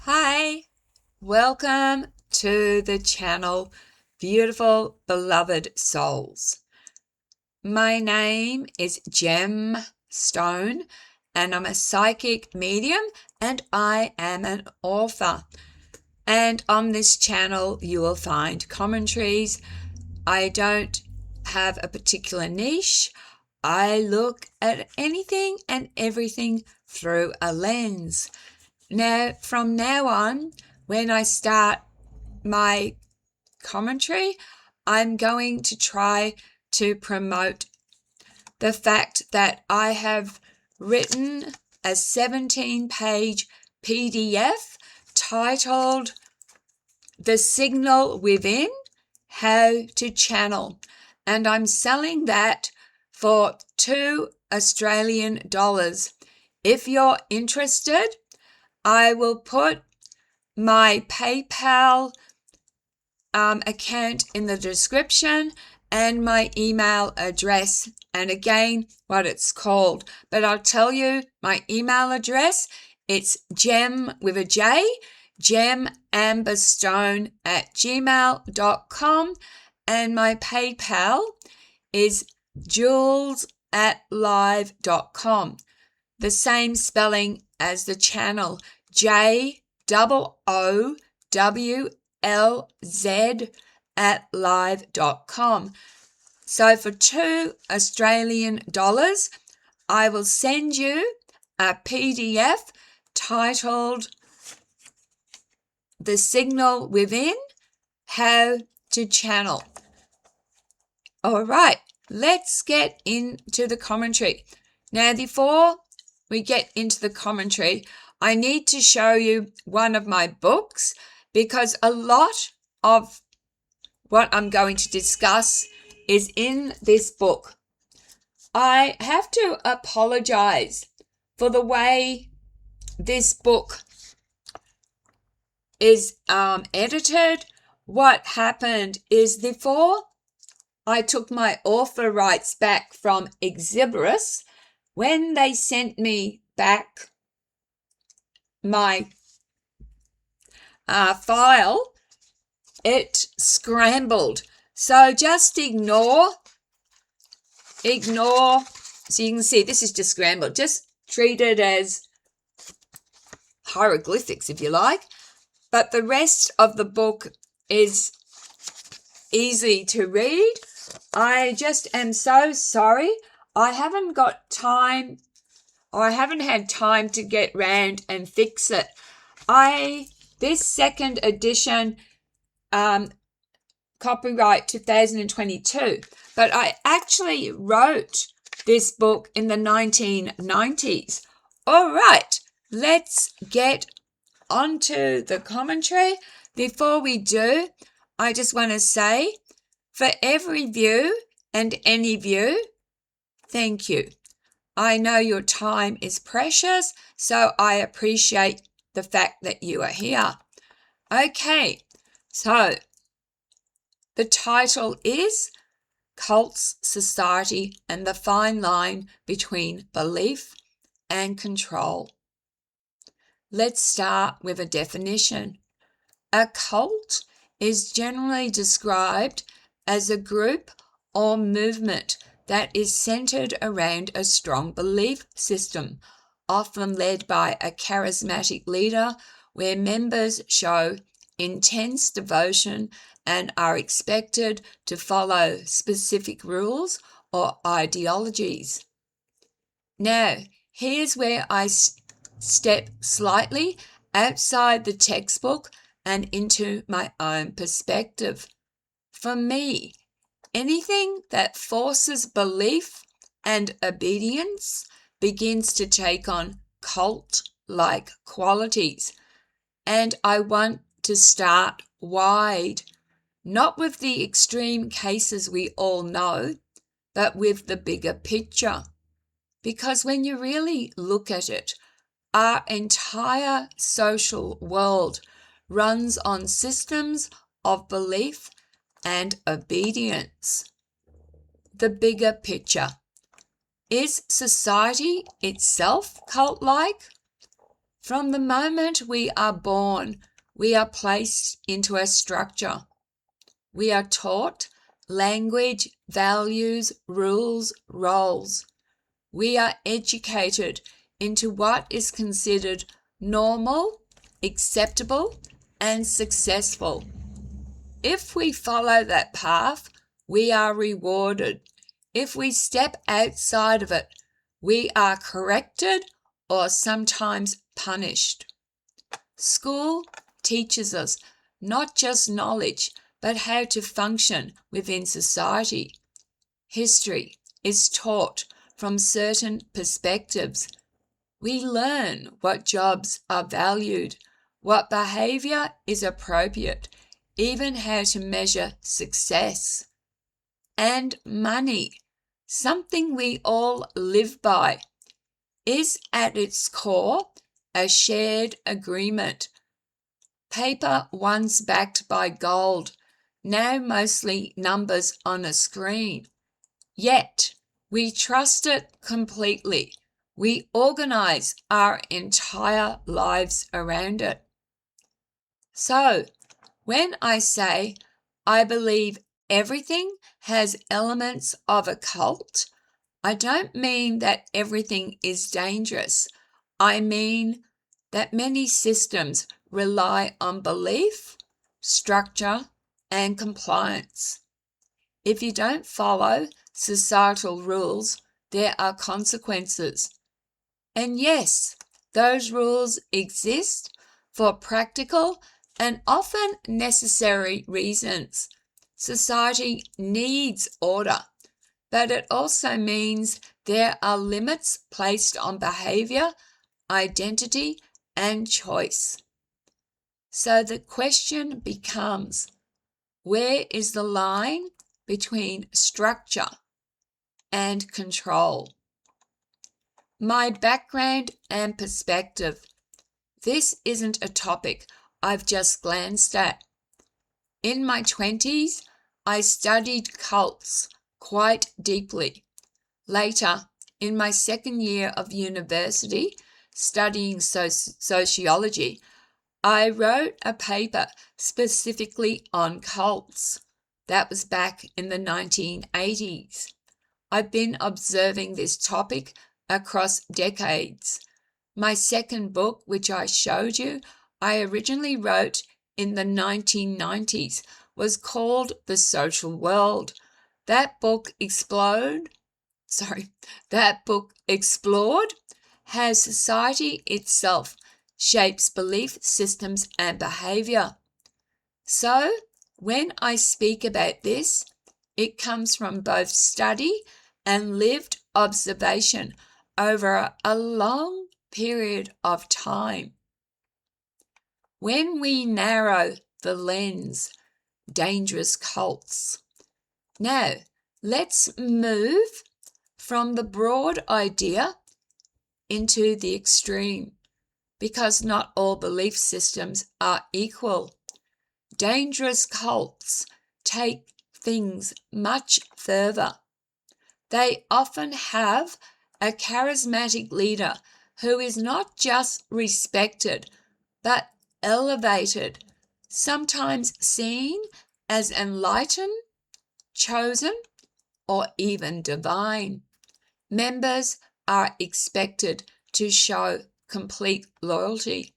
Hi, welcome to the channel, beautiful beloved souls. My name is Gem Stone and I'm a psychic medium and I am an author. And on this channel you will find commentaries. I don't have a particular niche. I look at anything and everything through a lens. Now, from now on, when I start my commentary, I'm going to try to promote the fact that I have written a 17-page PDF titled The Signal Within, How to Channel. And I'm selling that for $2 Australian. If you're interested, I will put my PayPal account in the description and my email address and again what it's called. But I'll tell you my email address. It's gem with a J, gemamberstone@gmail.com, and my PayPal is jules@live.com. The same spelling as the channel, JOOWLZ@live.com. So for $2 Australian, I will send you a PDF titled The Signal Within, How to Channel. All right, let's get into the commentary. Now, before we get into the commentary, I need to show you one of my books because a lot of what I'm going to discuss is in this book. I have to apologize for the way this book is edited. What happened is before I took my author rights back from Exhibitus, when they sent me back my file, it scrambled. So just ignore. So you can see this is just scrambled. Just treat it as hieroglyphics if you like. But the rest of the book is easy to read. I just am so sorry. I haven't got time, or I haven't had time to get round and fix it. This second edition, copyright 2022, but I actually wrote this book in the 1990s. All right, let's get onto the commentary. Before we do, I just want to say, for every view and any view, thank you. I know your time is precious, so I appreciate the fact that you are here. Okay, so the title is Cults, Society, and the Fine Line Between Belief and Control. Let's start with a definition. A cult is generally described as a group or movement that is centered around a strong belief system, often led by a charismatic leader, where members show intense devotion and are expected to follow specific rules or ideologies. Now, here's where I step slightly outside the textbook and into my own perspective. For me, anything that forces belief and obedience begins to take on cult-like qualities. And I want to start wide, not with the extreme cases we all know, but with the bigger picture. Because when you really look at it, our entire social world runs on systems of belief and obedience. The bigger picture. Is society itself cult-like? From the moment we are born, we are placed into a structure. We are taught language, values, rules, roles. We are educated into what is considered normal, acceptable, and successful. If we follow that path, we are rewarded. If we step outside of it, we are corrected or sometimes punished. School teaches us not just knowledge, but how to function within society. History is taught from certain perspectives. We learn what jobs are valued, what behavior is appropriate, even how to measure success. And money, something we all live by, is at its core a shared agreement. Paper once backed by gold, now mostly numbers on a screen. Yet, we trust it completely. We organize our entire lives around it. So, when I say I believe everything has elements of a cult, I don't mean that everything is dangerous. I mean that many systems rely on belief, structure, and compliance. If you don't follow societal rules, there are consequences. And yes, those rules exist for practical and often necessary reasons. Society needs order, but it also means there are limits placed on behavior, identity, and choice. So the question becomes, where is the line between structure and control? My background and perspective. This isn't a topic I've just glanced at. In my 20s, I studied cults quite deeply. Later, in my second year of university, studying sociology, I wrote a paper specifically on cults. That was back in the 1980s. I've been observing this topic across decades. My second book, which I showed you, I originally wrote in the 1990s, was called The Social World. That book explored how society itself shapes belief systems and behavior. So, when I speak about this, it comes from both study and lived observation over a long period of time. When we narrow the lens, dangerous cults. Now, let's move from the broad idea into the extreme, because not all belief systems are equal. Dangerous cults take things much further. They often have a charismatic leader who is not just respected, but elevated, sometimes seen as enlightened, chosen, or even divine. Members are expected to show complete loyalty,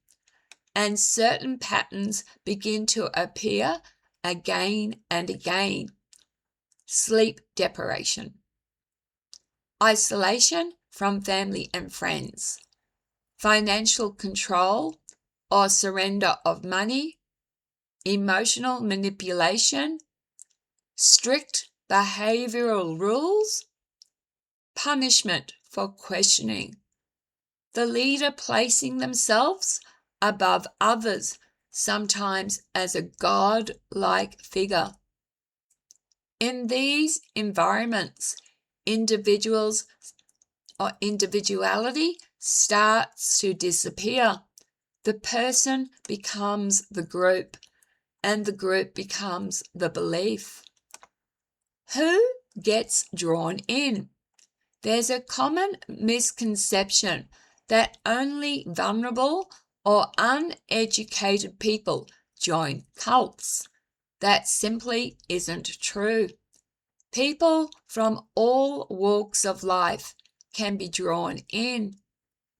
and certain patterns begin to appear again and again. Sleep deprivation, isolation from family and friends, financial control or surrender of money, emotional manipulation, strict behavioral rules, punishment for questioning, the leader placing themselves above others, sometimes as a god-like figure. In these environments, individuality starts to disappear. The person becomes the group, and the group becomes the belief. Who gets drawn in? There's a common misconception that only vulnerable or uneducated people join cults. That simply isn't true. People from all walks of life can be drawn in.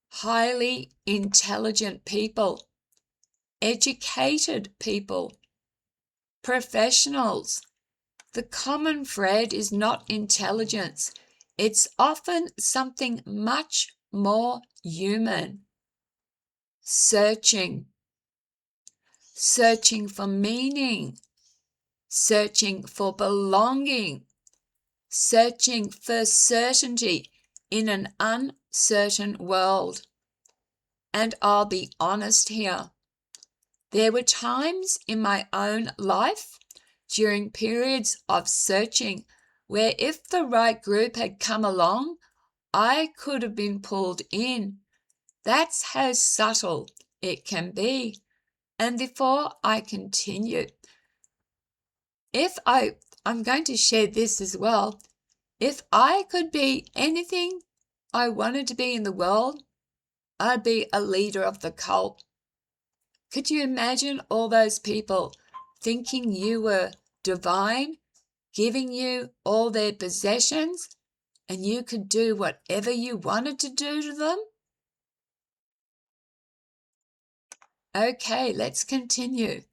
Highly intelligent people, educated people, professionals. The common thread is not intelligence. It's often something much more human. Searching for meaning, searching for belonging, searching for certainty in an uncertain world. And I'll be honest here. There were times in my own life during periods of searching where if the right group had come along, I could have been pulled in. That's how subtle it can be. And before I continue, I'm going to share this as well. If I could be anything I wanted to be in the world, I'd be a leader of the cult. Could you imagine all those people thinking you were divine, giving you all their possessions, and you could do whatever you wanted to do to them? Okay, let's continue.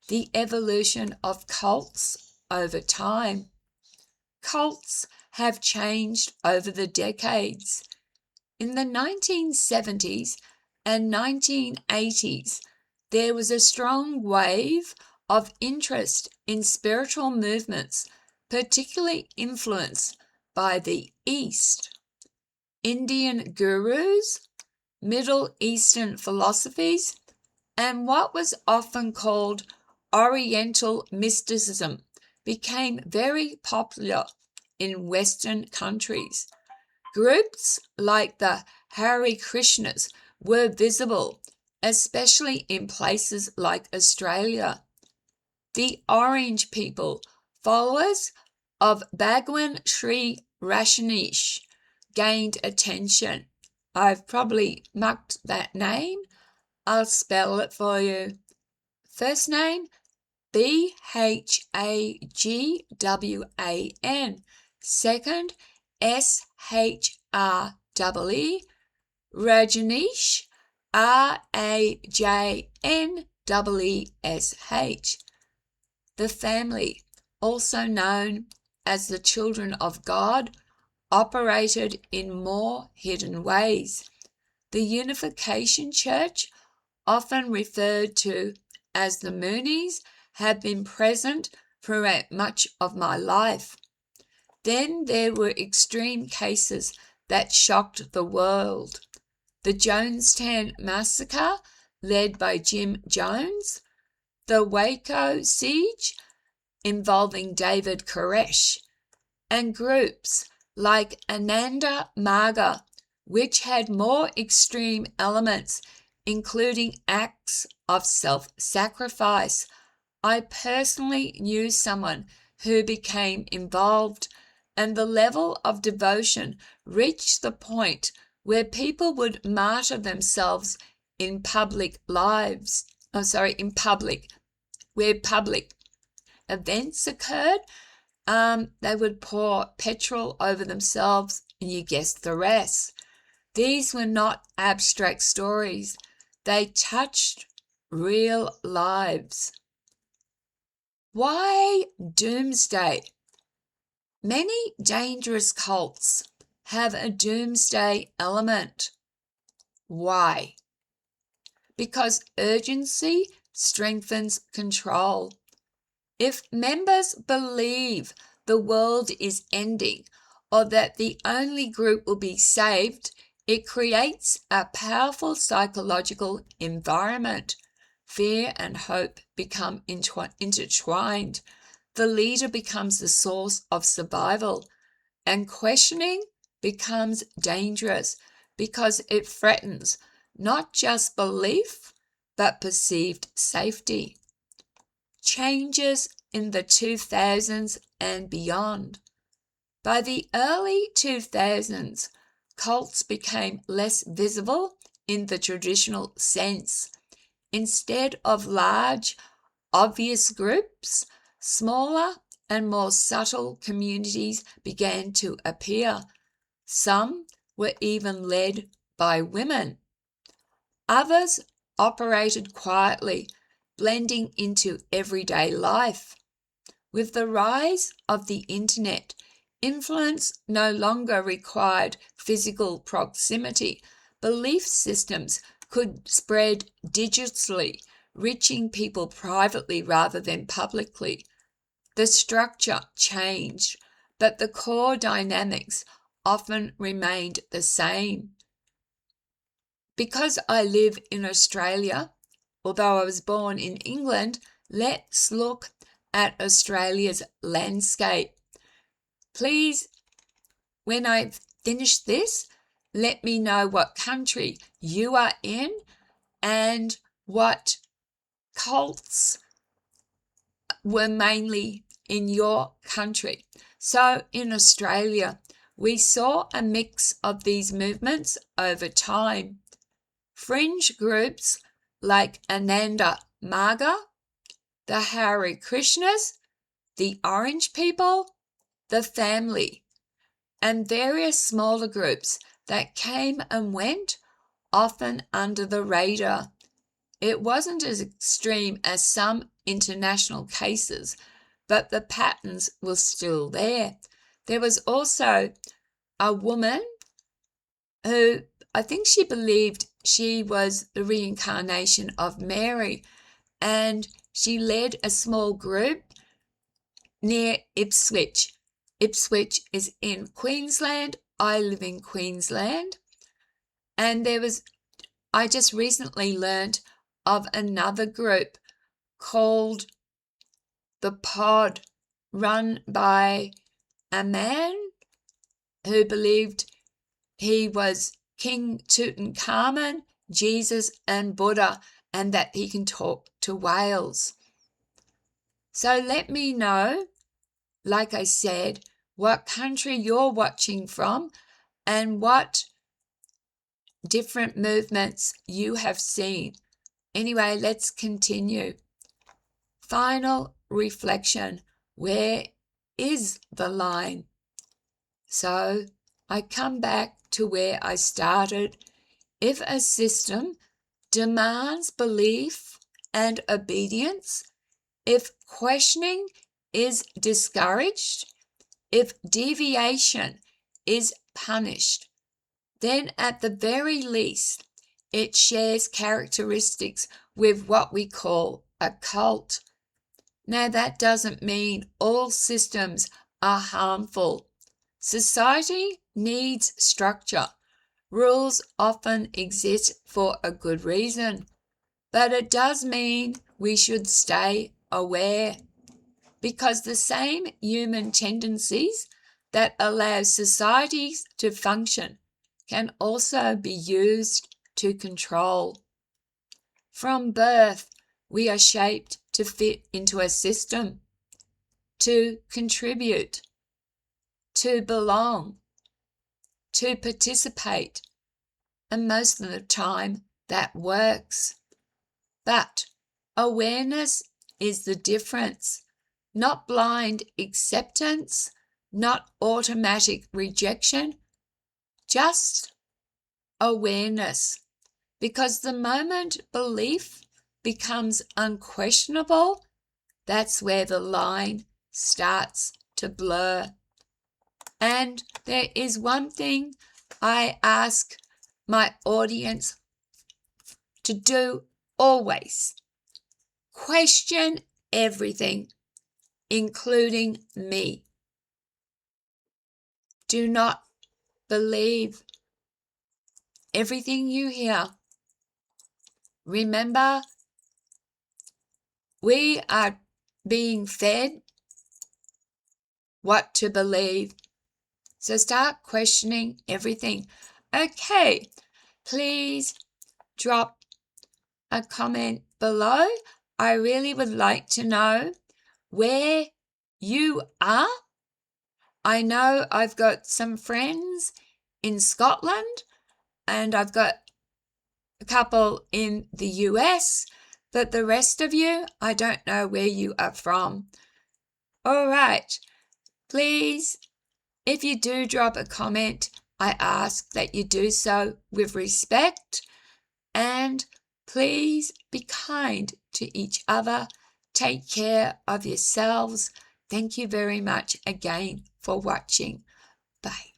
The evolution of cults over time. Cults have changed over the decades. In the 1970s and 1980s, there was a strong wave of interest in spiritual movements, particularly influenced by the East. Indian gurus, Middle Eastern philosophies, and what was often called Oriental mysticism became very popular in Western countries. Groups like the Hare Krishnas were visible, especially in places like Australia. The Orange people, followers of Bhagwan Sri Rajneesh, gained attention. I've probably mucked that name. I'll spell it for you. First name, Bhagwan. Second, Shree. Rajneesh, Rajneesh. The family, also known as the Children of God, operated in more hidden ways. The Unification Church, often referred to as the Moonies, have been present throughout much of my life. Then there were extreme cases that shocked the world. The Jonestown Massacre, led by Jim Jones, the Waco Siege, involving David Koresh, and groups like Ananda Marga, which had more extreme elements, including acts of self-sacrifice. I personally knew someone who became involved, and the level of devotion reached the point where people would martyr themselves in public where public events occurred. They would pour petrol over themselves, and you guessed the rest. These were not abstract stories. They touched real lives. Why doomsday? Many dangerous cults have a doomsday element. Why? Because urgency strengthens control. If members believe the world is ending or that the only group will be saved, it creates a powerful psychological environment. Fear and hope become intertwined. The leader becomes the source of survival, and questioning becomes dangerous because it threatens not just belief, but perceived safety. Changes in the 2000s and beyond. By the early 2000s, cults became less visible in the traditional sense. Instead of large, obvious groups, smaller and more subtle communities began to appear. Some were even led by women. Others operated quietly, blending into everyday life. With the rise of the internet, influence no longer required physical proximity. Belief systems could spread digitally, reaching people privately rather than publicly. The structure changed, but the core dynamics often remained the same. Because I live in Australia, although I was born in England, let's look at Australia's landscape. Please, when I finish this, let me know what country you are in and what cults were mainly in your country. So in Australia, we saw a mix of these movements over time. Fringe groups like Ananda Marga, the Hare Krishnas, the Orange People, the Family, and various smaller groups that came and went, often under the radar. It wasn't as extreme as some international cases, but the patterns were still there. There was also a woman who I think she believed she was the reincarnation of Mary, and she led a small group near Ipswich. Ipswich is in Queensland. I live in Queensland. And I just recently learned of another group called The Pod, run by a man who believed he was King Tutankhamun, Jesus, and Buddha, and that he can talk to whales. So let me know, like I said, what country you're watching from and what different movements you have seen. Anyway, let's continue. Final reflection. Where is the line? So I come back to where I started. If a system demands belief and obedience, if questioning is discouraged, if deviation is punished, then at the very least, it shares characteristics with what we call a cult. Now, that doesn't mean all systems are harmful. Society needs structure. Rules often exist for a good reason, but it does mean we should stay aware, because the same human tendencies that allow societies to function can also be used to control. From birth, we are shaped to fit into a system, to contribute, to belong, to participate, and most of the time that works. But awareness is the difference, not blind acceptance, not automatic rejection, just awareness. Because the moment belief becomes unquestionable, that's where the line starts to blur. And there is one thing I ask my audience to do always: question everything, including me. Do not believe everything you hear. Remember, we are being fed what to believe. So start questioning everything. Okay, please drop a comment below. I really would like to know where you are. I know I've got some friends in Scotland, and I've got a couple in the US, but the rest of you, I don't know where you are from. All right, please, if you do drop a comment, I ask that you do so with respect, and please be kind to each other. Take care of yourselves. Thank you very much again for watching. Bye.